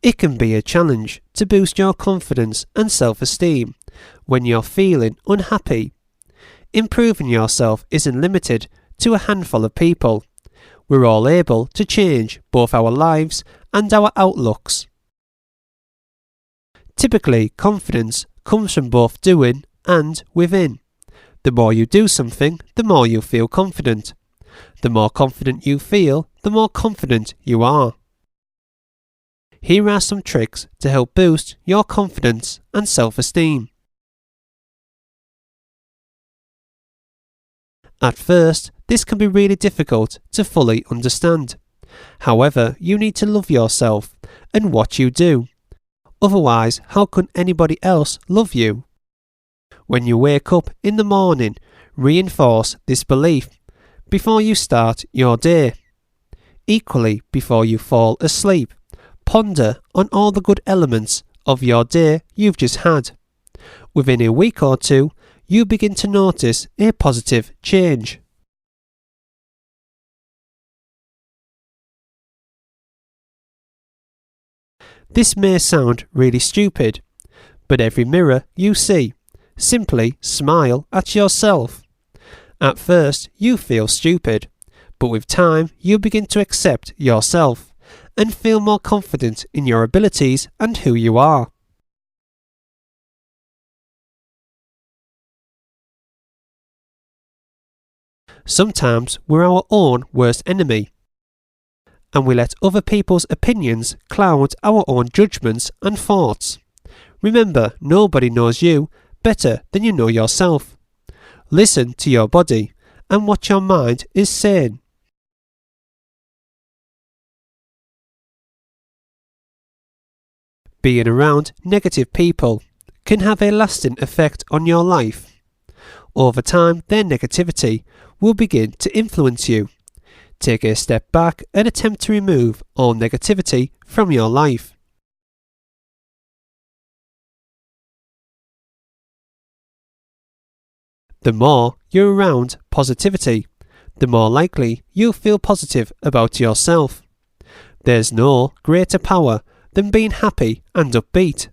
It can be a challenge to boost your confidence and self-esteem when you're feeling unhappy. Improving yourself isn't limited to a handful of people. We're all able to change both our lives and our outlooks. Typically, confidence comes from both doing and within. The more you do something, the more you feel confident. The more confident you feel, the more confident you are. Here are some tricks to help boost your confidence and self-esteem. At first, this can be really difficult to fully understand. However, you need to love yourself and what you do. Otherwise, how can anybody else love you? When you wake up in the morning, reinforce this belief before you start your day. Equally, before you fall asleep, ponder on all the good elements of your day you've just had. Within a week or two, you begin to notice a positive change. This may sound really stupid, but every mirror you see, simply smile at yourself. At first, you feel stupid, but with time, you begin to accept yourself and feel more confident in your abilities and who you are. Sometimes we're our own worst enemy, and we let other people's opinions cloud our own judgments and thoughts. Remember, nobody knows you better than you know yourself. Listen to your body and what your mind is saying. Being around negative people can have a lasting effect on your life. Over time, their negativity will begin to influence you. Take a step back and attempt to remove all negativity from your life. The more you're around positivity, the more likely you'll feel positive about yourself. There's no greater power than being happy and upbeat.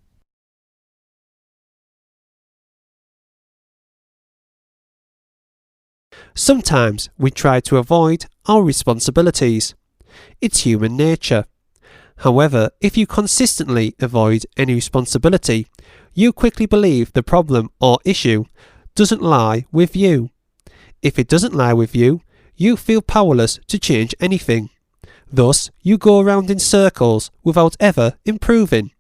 Sometimes we try to avoid our responsibilities. It's human nature. However, if you consistently avoid any responsibility, you quickly believe the problem or issue doesn't lie with you. If it doesn't lie with you, you feel powerless to change anything. Thus, you go around in circles without ever improving.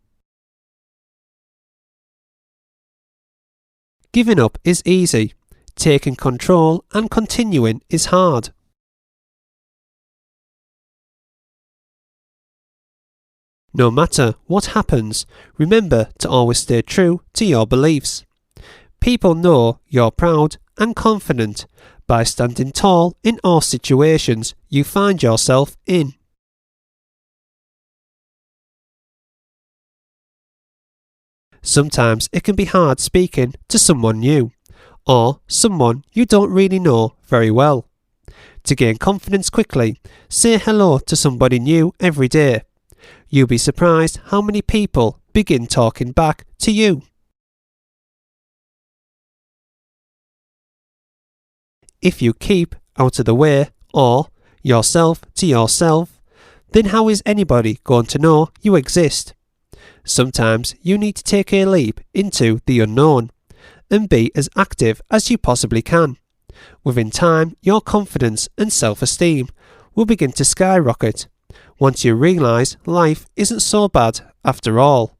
Giving up is easy. Taking control and continuing is hard. No matter what happens, remember to always stay true to your beliefs. People know you're proud and confident by standing tall in all situations you find yourself in. Sometimes it can be hard speaking to someone new, or someone you don't really know very well. To gain confidence quickly, say hello to somebody new every day. You'll be surprised how many people begin talking back to you. If you keep out of the way, or yourself to yourself, then how is anybody going to know you exist? Sometimes you need to take a leap into the unknown and be as active as you possibly can. Within time, your confidence and self-esteem will begin to skyrocket once you realise life isn't so bad after all.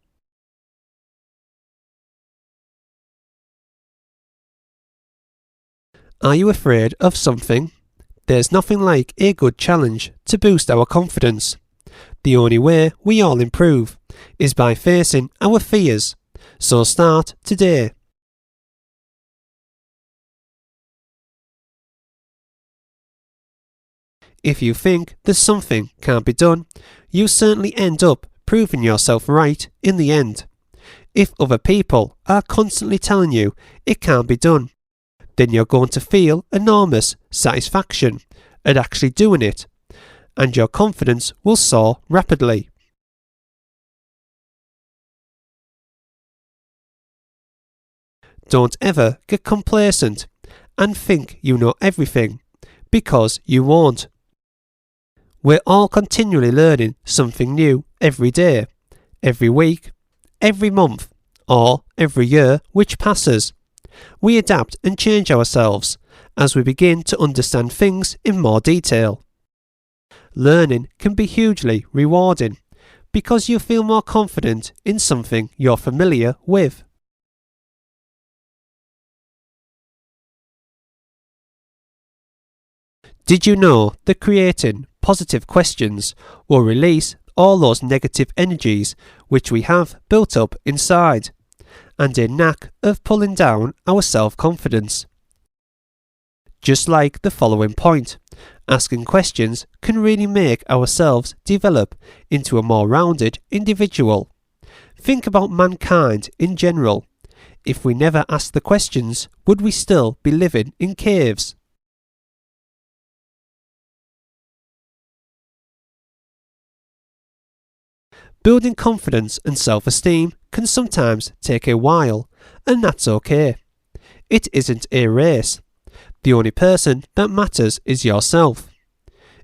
Are you afraid of something? There's nothing like a good challenge to boost our confidence. The only way we all improve is by facing our fears, so start today. If you think that something can't be done, you certainly end up proving yourself right in the end. If other people are constantly telling you it can't be done, then you're going to feel enormous satisfaction at actually doing it, and your confidence will soar rapidly. Don't ever get complacent and think you know everything, because you won't. We're all continually learning something new every day, every week, every month, or every year which passes. We adapt and change ourselves as we begin to understand things in more detail. Learning can be hugely rewarding because you feel more confident in something you're familiar with. Did you know that creating positive questions will release all those negative energies which we have built up inside, and a knack of pulling down our self-confidence? Just like the following point, asking questions can really make ourselves develop into a more rounded individual. Think about mankind in general. If we never asked the questions, would we still be living in caves? Building confidence and self-esteem can sometimes take a while, and that's okay. It isn't a race. The only person that matters is yourself.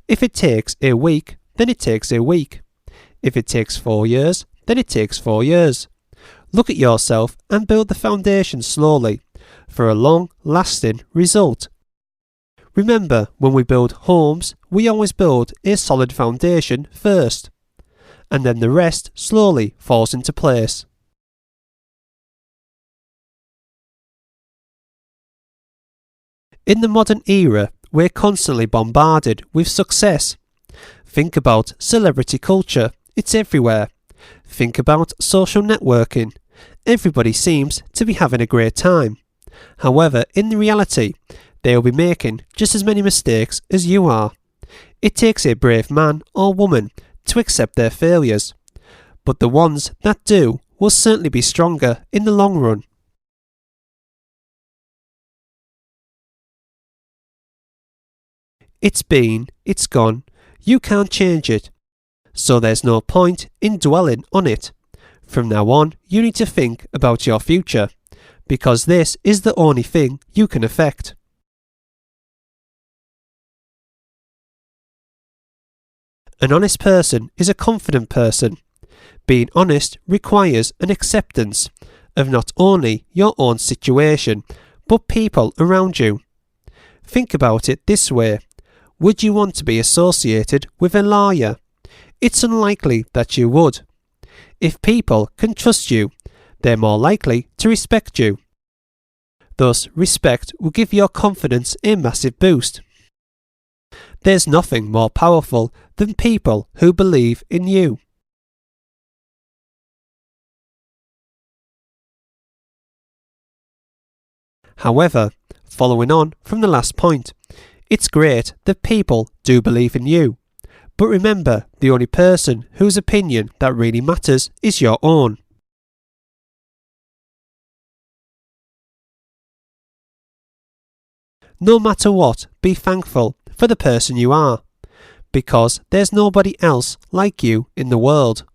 If it takes a week, then it takes a week. If it takes 4 years, then it takes 4 years. Look at yourself and build the foundation slowly for a long-lasting result. Remember, when we build homes, we always build a solid foundation first, and then the rest slowly falls into place. In the modern era, we're constantly bombarded with success. Think about celebrity culture, it's everywhere. Think about social networking. Everybody seems to be having a great time. However, in reality, they will be making just as many mistakes as you are. It takes a brave man or woman to accept their failures, but the ones that do will certainly be stronger in the long run. It's been, it's gone, you can't change it, so there's no point in dwelling on it. From now on, you need to think about your future, because this is the only thing you can affect. An honest person is a confident person. Being honest requires an acceptance of not only your own situation, but people around you. Think about it this way. Would you want to be associated with a liar? It's unlikely that you would. If people can trust you, they're more likely to respect you. Thus, respect will give your confidence a massive boost. There's nothing more powerful than people who believe in you. However, following on from the last point, it's great that people do believe in you. But remember, the only person whose opinion that really matters is your own. No matter what, be thankful for the person you are, because there's nobody else like you in the world.